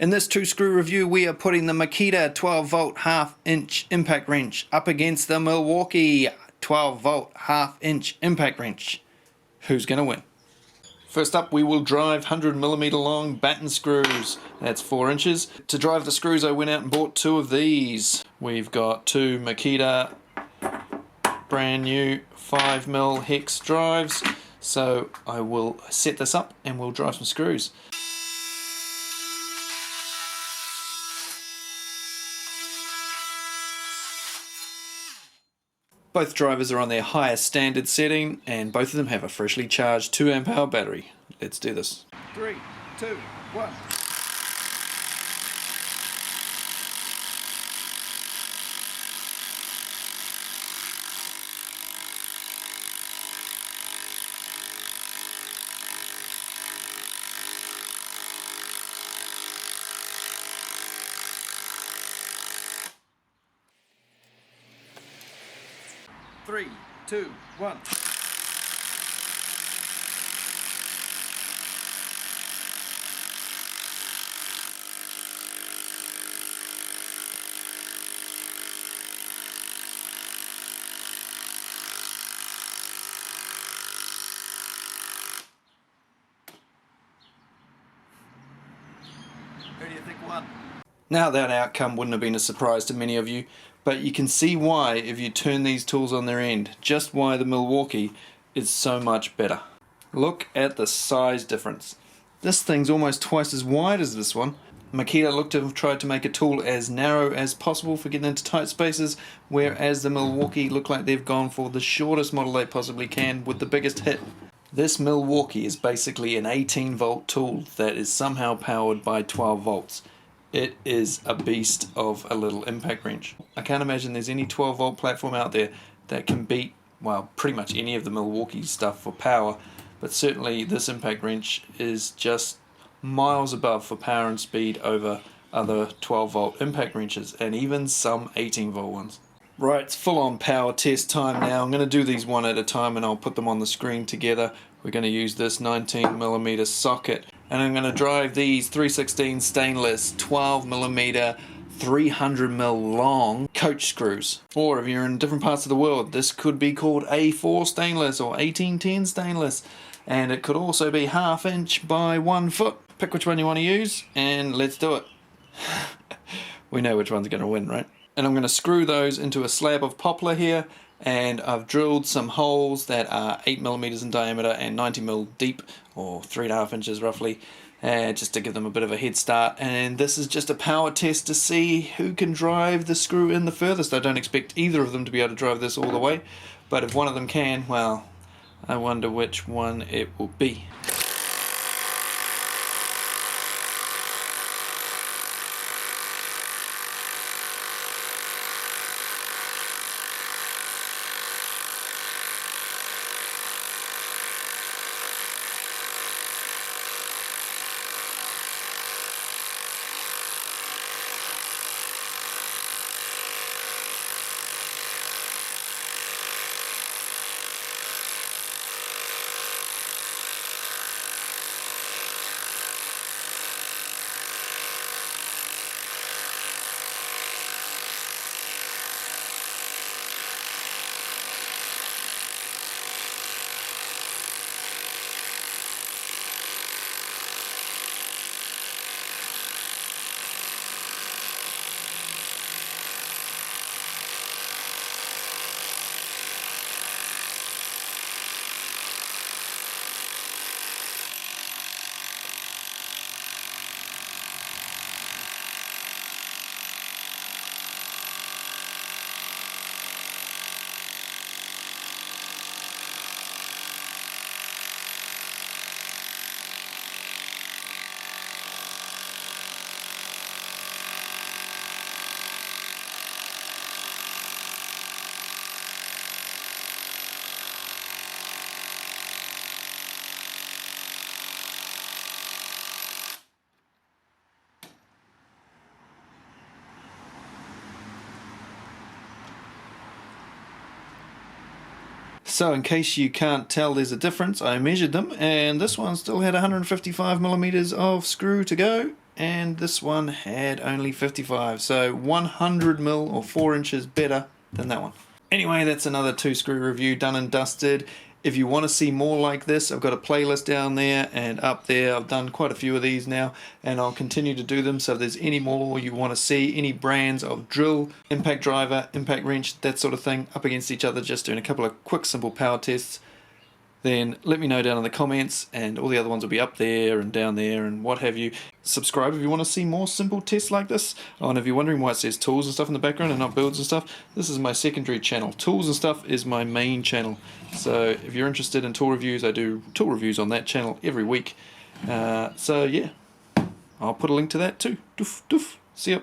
In this 2-screw review, we are putting the Makita 12V half-inch impact wrench up against the Milwaukee 12V half-inch impact wrench. Who's going to win? First up, we will drive 100mm long batten screws. That's 4 inches. To drive the screws, I went out and bought 2 of these. We've got 2 Makita brand new 5mm hex drives. So I will set this up and we'll drive some screws. Both drivers are on their highest standard setting and both of them have a freshly charged 2 amp hour battery. Let's do this. 3, 2, 1. Three, two, one. Who do you think won? Now that outcome wouldn't have been a surprise to many of you, but you can see why if you turn these tools on their end, just why the Milwaukee is so much better. Look at the size difference. This thing's almost twice as wide as this one. Makita looked to have tried to make a tool as narrow as possible for getting into tight spaces, whereas the Milwaukee look like they've gone for the shortest model they possibly can with the biggest hit. This Milwaukee is basically an 18V tool that is somehow powered by 12V. It is a beast of a little impact wrench. I can't imagine there's any 12V platform out there that can beat, well, pretty much any of the Milwaukee stuff for power, but certainly this impact wrench is just miles above for power and speed over other 12V impact wrenches and even some 18V ones. Right, it's full on power test time now. I'm going to do these one at a time and I'll put them on the screen together. We're going to use this 19mm socket and I'm going to drive these 316 stainless 12mm 300mm long coach screws. Or if you're in different parts of the world, this could be called A4 stainless or 1810 stainless, and it could also be 1/2 inch by 1 foot. Pick which one you want to use and let's do it. We know which one's going to win, right? And I'm going to screw those into a slab of poplar here, and I've drilled some holes that are 8mm in diameter and 90mm deep, or 3.5 inches roughly, just to give them a bit of a head start. And this is just a power test to see who can drive the screw in the furthest. I don't expect either of them to be able to drive this all the way, but if one of them can, well, I wonder which one it will be. So in case you can't tell there's a difference, I measured them and this one still had 155mm of screw to go, and this one had only 55, so 100mm or 4 inches better than that one. Anyway, that's another 2-screw review done and dusted. If you want to see more like this, I've got a playlist down there and up there. I've done quite a few of these now, and I'll continue to do them. So if there's any more you want to see, any brands of drill, impact driver, impact wrench, that sort of thing, up against each other, just doing a couple of quick simple power tests, then let me know down in the comments, and all the other ones will be up there and down there and what have you. Subscribe if you want to see more simple tests like this. Oh, and if you're wondering why it says tools and stuff in the background and not builds and stuff, this is my secondary channel. Tools and stuff is my main channel. So if you're interested in tool reviews, I do tool reviews on that channel every week. So yeah, I'll put a link to that too. Doof, doof. See ya.